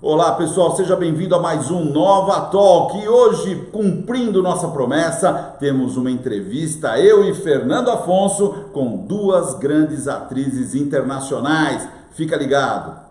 Olá pessoal, seja bem-vindo a mais um NovaTalk e hoje, cumprindo nossa promessa, temos uma entrevista, eu e Fernando Afonso, com duas grandes atrizes internacionais. Fica ligado!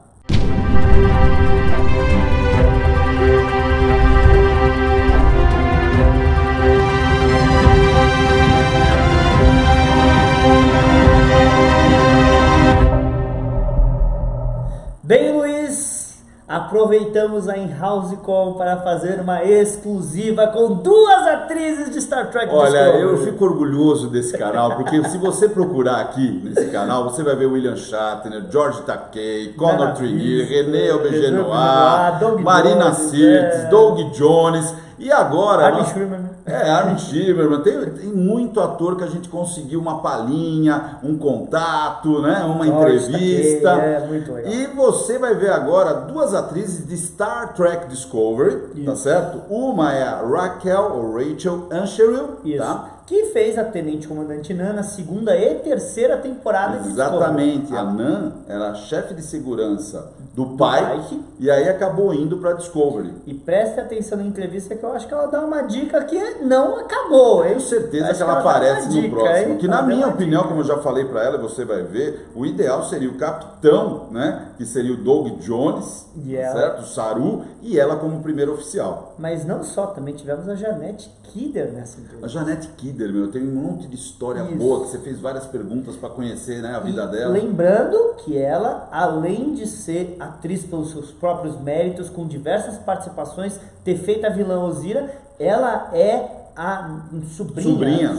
Bem, Luiz, aproveitamos a In-House Call para fazer uma exclusiva com duas atrizes de Star Trek Olha, Discovery. eu fico orgulhoso desse canal, porque se você procurar aqui nesse canal, você vai ver William Shatner, George Takei, Conor Trinneer, René Aubergenois, Marina Sirtis, Doug Jones e agora... Armin Shimmerman. Armin Shimmerman, tem muito ator que a gente conseguiu uma palhinha, um contato, né? Uma entrevista. Muito legal. E você vai ver agora duas atrizes de Star Trek Discovery, tá certo? Uma é a Rachael, ou Rachael Ancheril, tá? Que fez a Tenente Comandante Nhan na segunda e terceira temporada de Exatamente, Discovery. a Nhan era chefe de segurança do pai e aí acabou indo para Discovery. E preste atenção na entrevista que eu acho que ela dá uma dica que não acabou, hein? Tenho certeza que ela aparece no próximo. Que na minha opinião, como eu já falei para ela, você vai ver, o ideal seria o capitão, né? Que seria o Doug Jones, certo? O Saru, e ela como primeiro oficial. Mas não só, também tivemos a Janet Kidder nessa entrevista. A Janet Kidder, meu, tem um monte de história boa, que você fez várias perguntas para conhecer, né, a vida dela. Lembrando que ela, além de ser atriz pelos seus próprios méritos, com diversas participações, ter feito a vilã Osyraa, ela é a sobrinha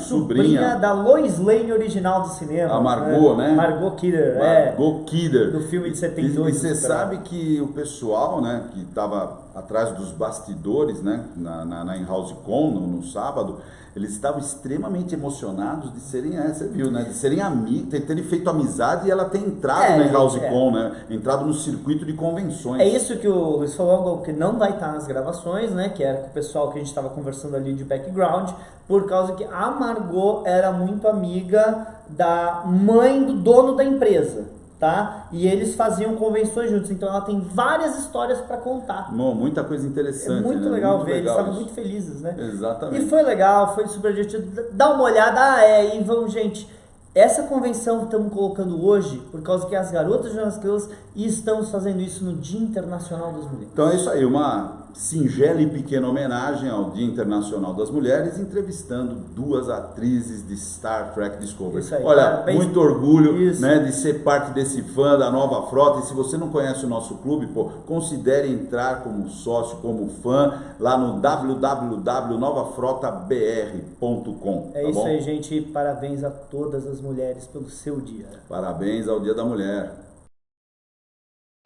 da Lois Lane original do cinema. A Margot, né? Margot Kidder. Margot Kidder. Do filme de 72. E você sabe que o pessoal, né, que estava atrás dos bastidores, né, na In-House Con, no sábado, eles estavam extremamente emocionados de serem, você viu, né, de serem amigos, de terem feito amizade e ela ter entrado na In-House Con, né, entrado no circuito de convenções. É isso que o Luiz falou, que não vai estar nas gravações, né, que era com o pessoal que a gente estava conversando ali de background, por causa que a Margot era muito amiga da mãe do dono da empresa. Tá? E eles faziam convenções juntos, então ela tem várias histórias para contar. Muita coisa interessante. É muito, né? legal Muito ver, legal eles estavam isso. muito felizes, né? Exatamente. E foi legal, foi super divertido. Dá uma olhada, e vamos, gente. Essa convenção que estamos colocando hoje, por causa que as garotas Jonas Estrelas, e estamos fazendo isso no Dia Internacional das Mulheres. Então é isso aí, uma singela e pequena homenagem ao Dia Internacional das Mulheres, entrevistando duas atrizes de Star Trek Discovery. Isso aí, olha, muito orgulho, isso, né, de ser parte desse fã da NovaFrota. E se você não conhece o nosso clube, considere entrar como sócio, como fã, lá no www.novafrotabr.com. É isso aí, gente. Parabéns a todas as mulheres pelo seu dia. Parabéns ao Dia da Mulher.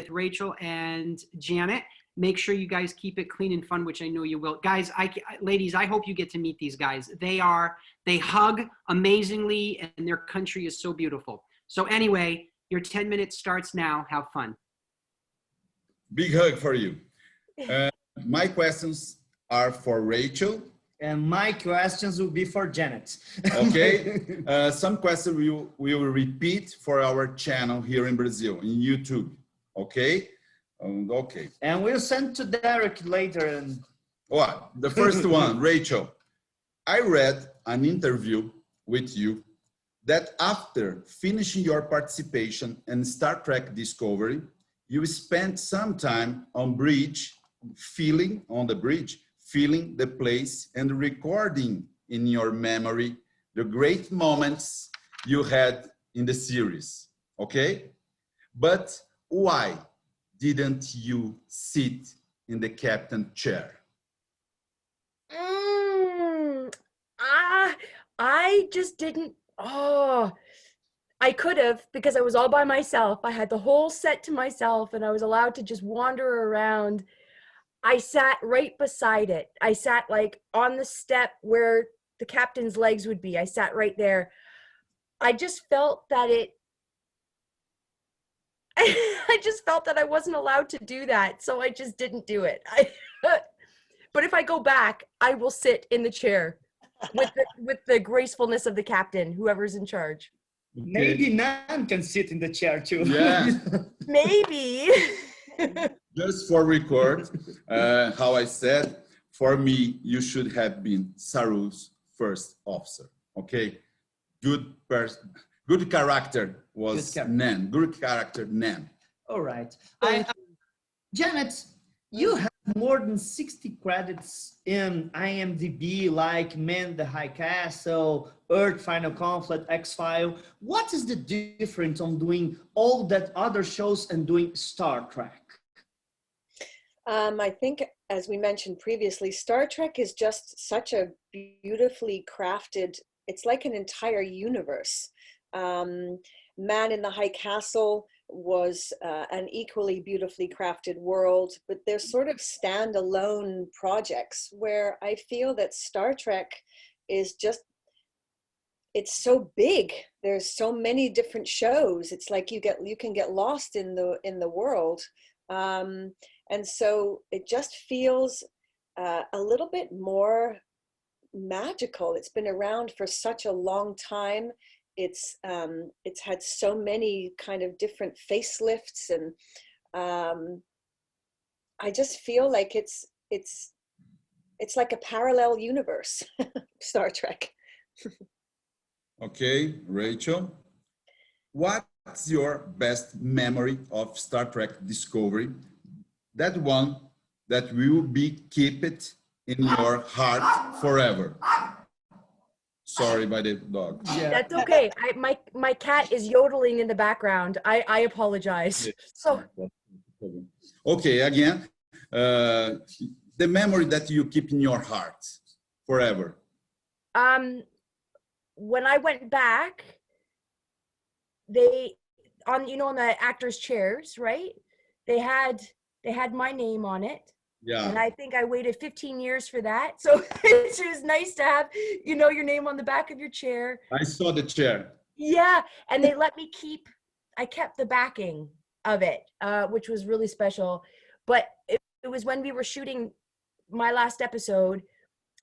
Rachael and Janet. Make sure you guys keep it clean and fun, which I know you will. Guys, ladies, I hope you get to meet these guys. They hug amazingly, and their country is so beautiful. So anyway, your 10 minutes starts now. Have fun. Big hug for you. My questions are for Rachael. And my questions will be for Janet. Okay. Some questions we will repeat for our channel here in Brazil, in YouTube. Okay. Okay. And we'll send to Derek later. And the first one, Rachael. I read an interview with you that after finishing your participation in Star Trek Discovery, you spent some time on the bridge, feeling the place and recording in your memory the great moments you had in the series. Okay? But why didn't you sit in the captain chair? I just didn't. I could have, because I was all by myself. I had the whole set to myself and I was allowed to just wander around. I sat right beside it. I sat like on the step where the captain's legs would be. I sat right there. I just felt that I just felt that I wasn't allowed to do that, so I just didn't do it. But if I go back, I will sit in the chair with the gracefulness of the captain, whoever's in charge. Okay. Maybe Nhan can sit in the chair too. Yeah. Maybe. just for record, how I said, for me, you should have been Saru's first officer. Okay, good person, good character was Good character. Nhan. Good character, Nhan. All right. Thank Janet, you have more than 60 credits in IMDb, like Man the High Castle, Earth Final Conflict, X-File. What is the difference on doing all that other shows and doing Star Trek? I think, as we mentioned previously, Star Trek is just such a beautifully crafted, it's like an entire universe. Man in the High Castle was an equally beautifully crafted world, but they're sort of standalone projects, where I feel that Star Trek is just, it's so big. There's so many different shows. It's like you can get lost in the world. And so it just feels a little bit more magical. It's been around for such a long time. It's had so many kind of different facelifts, and I just feel like it's like a parallel universe, Star Trek. Okay, Rachel, what's your best memory of Star Trek Discovery? That one that will be keep it in your heart forever. Sorry by the dog. Yeah. That's okay. My cat is yodeling in the background. I apologize. So Okay, again, the memory that you keep in your heart forever. when I went back, they on the actors' chairs, right? They had my name on it. Yeah. And I think I waited 15 years for that. So it's just nice to have, your name on the back of your chair. I saw the chair. Yeah. And they let me I kept the backing of it, which was really special. But it was when we were shooting my last episode,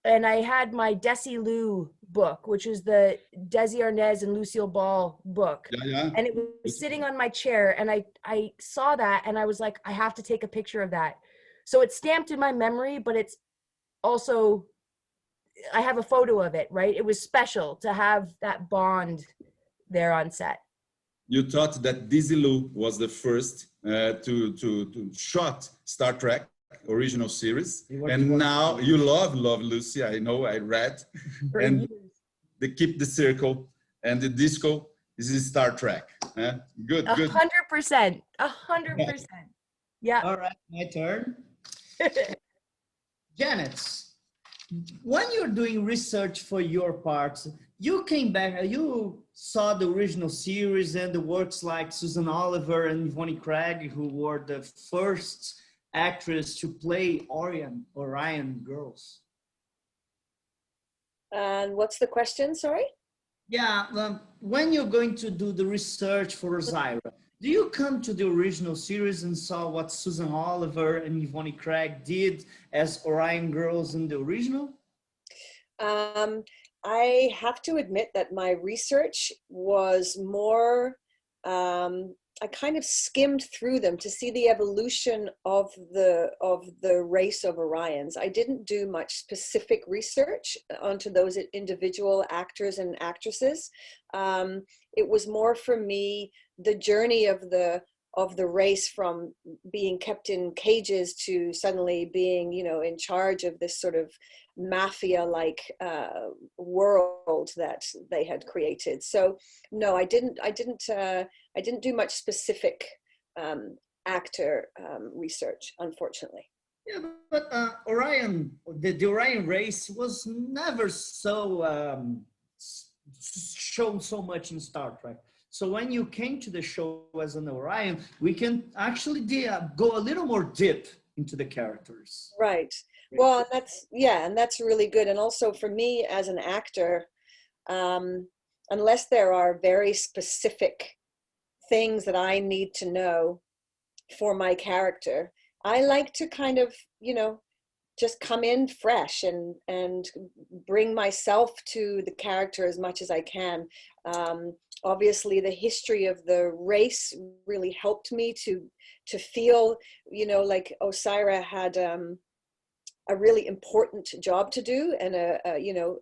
and I had my Desilu book, which is the Desi Arnaz and Lucille Ball book. Yeah. And it was sitting on my chair, and I saw that, and I was like, I have to take a picture of that. So it's stamped in my memory, but it's also, I have a photo of it, right? It was special to have that bond there on set. You thought that Desilu was the first to shot Star Trek original series, and now you love Lucy. I know, I read, and they keep the circle, and the disco is Star Trek. Good. 100%. 100%. Yeah. All right, my turn. Janet, when you're doing research for your parts, you came back, you saw the original series and the works like Susan Oliver and Yvonne Craig, who were the first actress to play Orion girls. And what's the question, sorry? Yeah, when you're going to do the research for Osyraa, do you come to the original series and saw what Susan Oliver and Yvonne Craig did as Orion girls in the original? I have to admit that my research was more, I kind of skimmed through them to see the evolution of the race of Orions. I didn't do much specific research onto those individual actors and actresses. It was more for me the journey of the race from being kept in cages to suddenly being, in charge of this sort of mafia-like world that they had created. So no, I didn't do much specific actor research, unfortunately. Yeah, but Orion, the Orion race was never so shown so much in Star Trek. So when you came to the show as an Orion, we can actually go a little more deep into the characters. Right. Well, and that's really good. And also for me as an actor, unless there are very specific things that I need to know for my character, I like to kind of, just come in fresh and bring myself to the character as much as I can. Obviously, the history of the race really helped me to feel, you know, like Osyraa had a really important job to do, and you know,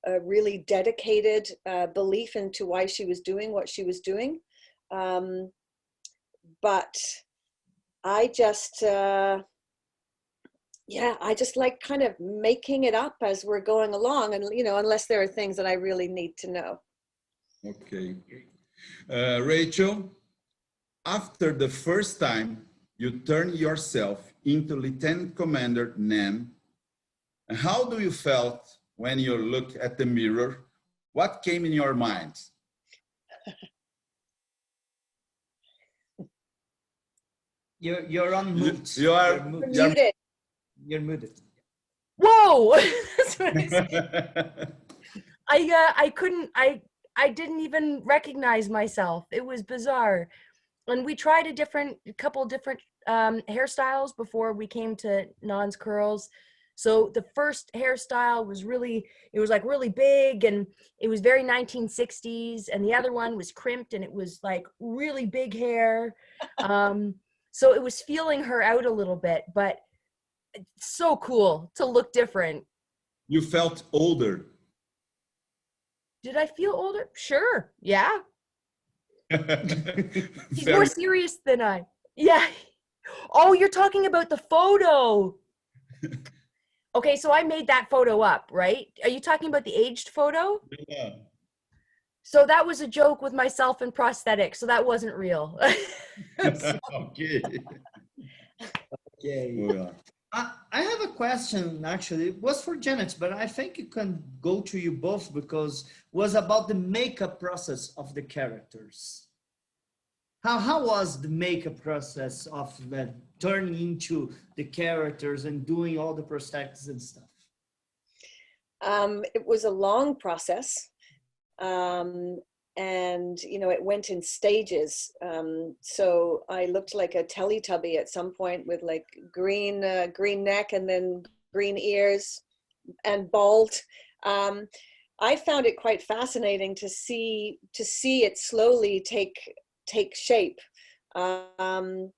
a really dedicated belief into why she was doing what she was doing. But I just, yeah, I just like kind of making it up as we're going along, and, you know, unless there are things that I really need to know. Okay. Rachael, after the first time you turn yourself into Lieutenant Commander Nhan, how do you felt when you look at the mirror? What came in your mind? You're on mute. You're Muted. You're muted. Whoa! That's what I said. I didn't even recognize myself. It was bizarre. And we tried a couple different hairstyles before we came to Nhan's curls. So the first hairstyle was really big, and it was very 1960s. And the other one was crimped, and it was like really big hair. So it was feeling her out a little bit, but it's so cool to look different. You felt older. Did I feel older? Sure. Yeah. He's Very more serious than I. Yeah. Oh, you're talking about the photo. Okay, so I made that photo up, right? Are you talking about the aged photo? Yeah. So that was a joke with myself and prosthetics, so that wasn't real. Okay. Okay. Yeah. I have a question, actually. It was for Janet, but I think it can go to you both, because it was about the makeup process of the characters. How was the makeup process of turning into the characters and doing all the prosthetics and stuff? It was a long process. And, you know, it went in stages. So I looked like a Teletubby at some point with like green neck and then green ears and bald. I found it quite fascinating to see it slowly take shape. And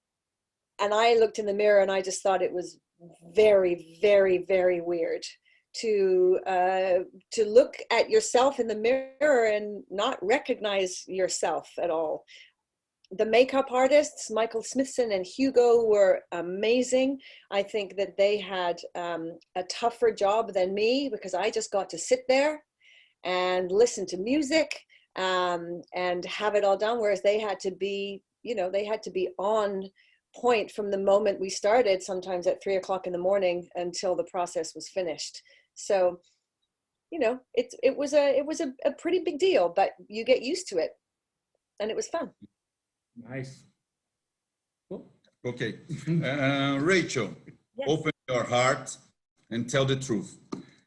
I looked in the mirror and I just thought it was very, very, very weird to look at yourself in the mirror and not recognize yourself at all. The makeup artists, Michael Smithson and Hugo, were amazing. I think that they had a tougher job than me, because I just got to sit there and listen to music and have it all done, whereas they had to be, you know, they had to be on point from the moment we started, sometimes at 3 o'clock in the morning, until the process was finished. So, you know, it was a pretty big deal, but you get used to it, and it was fun. Nice. Cool. Okay. Rachael, Yes. open your heart and tell the truth.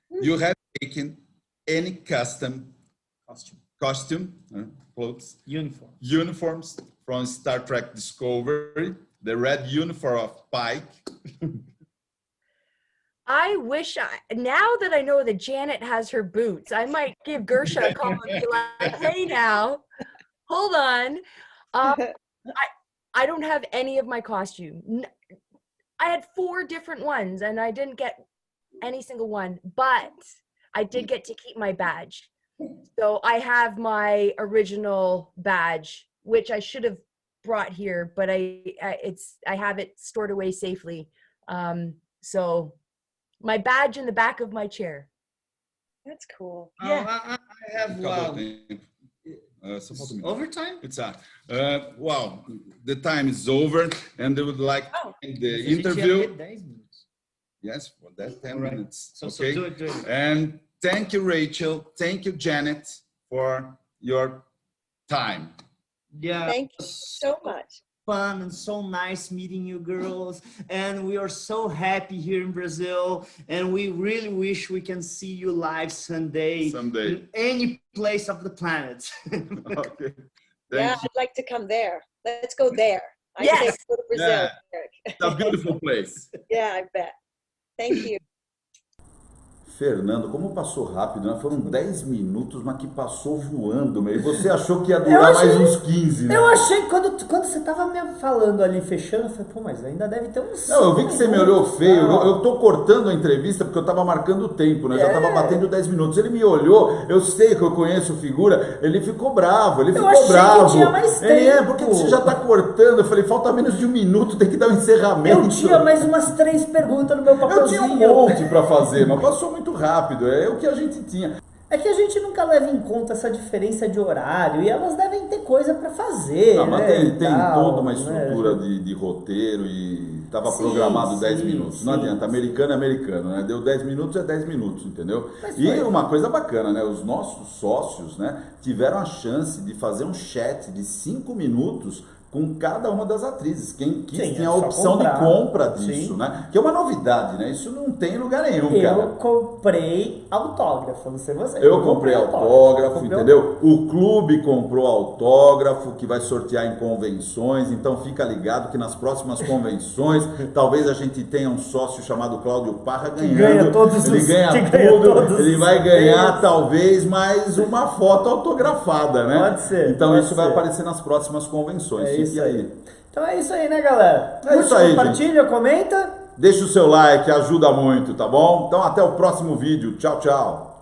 You have taken any custom costume, clothes, uniforms from Star Trek Discovery, the red uniform of Pike? I wish now that I know that Janet has her boots, I might give Gersha a call and be like, hey now, hold on. I don't have any of my costume. I had 4 different ones and I didn't get any single one, but I did get to keep my badge. So I have my original badge, which I should have brought here, but I have it stored away safely. So my badge in the back of my chair. That's cool. Yeah. I have overtime. It's wow. The time is over, and they would like the interview. Yes, for that 10 minutes. So okay. So do it. And thank you, Rachael. Thank you, Janet, for your time. Yeah. Thank you so much. Fun and so nice meeting you girls, and we are so happy here in Brazil, and we really wish we can see you live someday in any place of the planet. Okay. Yeah, I'd like to come there. Let's go there. Yes. Go to Brazil. Yeah. It's a beautiful place. Yeah, I bet. Thank you. Fernando, como passou rápido, né? Foram 10 minutos, mas que passou voando, meu. E você achou que ia durar mais uns 15, né? Eu achei que quando você tava me falando ali, fechando, eu falei, pô, mas ainda deve ter uns... Não, eu vi que você me olhou feio. Eu tô cortando a entrevista porque eu tava marcando o tempo, né? Eu já tava batendo 10 minutos. Ele me olhou, eu sei que eu conheço figura, ele ficou bravo, ele ficou bravo. Que tinha mais tempo. Por que você já tá cortando? Eu falei, falta menos de um minuto, tem que dar um encerramento. Eu tinha mais umas 3 perguntas no meu papelzinho. Eu tinha um monte pra fazer, mas passou muito rápido, é o que a gente tinha. É que a gente nunca leva em conta essa diferença de horário e elas devem ter coisa para fazer. Não, mas né, tem toda uma estrutura de roteiro e estava programado 10 minutos. Não adianta, americano é americano, né? Deu 10 minutos, é 10 minutos, entendeu? E uma coisa bacana, né? Os nossos sócios, né, tiveram a chance de fazer um chat de 5 minutos com cada uma das atrizes. Quem quis tem a opção de compra disso, né? Que é uma novidade, né? Isso não tem em lugar nenhum, cara. Eu comprei autógrafo, não sei você. Eu comprei autógrafo, entendeu? O clube comprou autógrafo, que vai sortear em convenções, então fica ligado que nas próximas convenções, talvez a gente tenha um sócio chamado Cláudio Parra ganhando. Ele ganha tudo, ele vai ganhar talvez mais uma foto autografada, né? Pode ser. Então isso vai aparecer nas próximas convenções. Isso aí. Então é isso aí, né, galera? É isso aí, compartilha, gente. Comenta. Deixa o seu like, ajuda muito, tá bom? Então até o próximo vídeo. Tchau, tchau.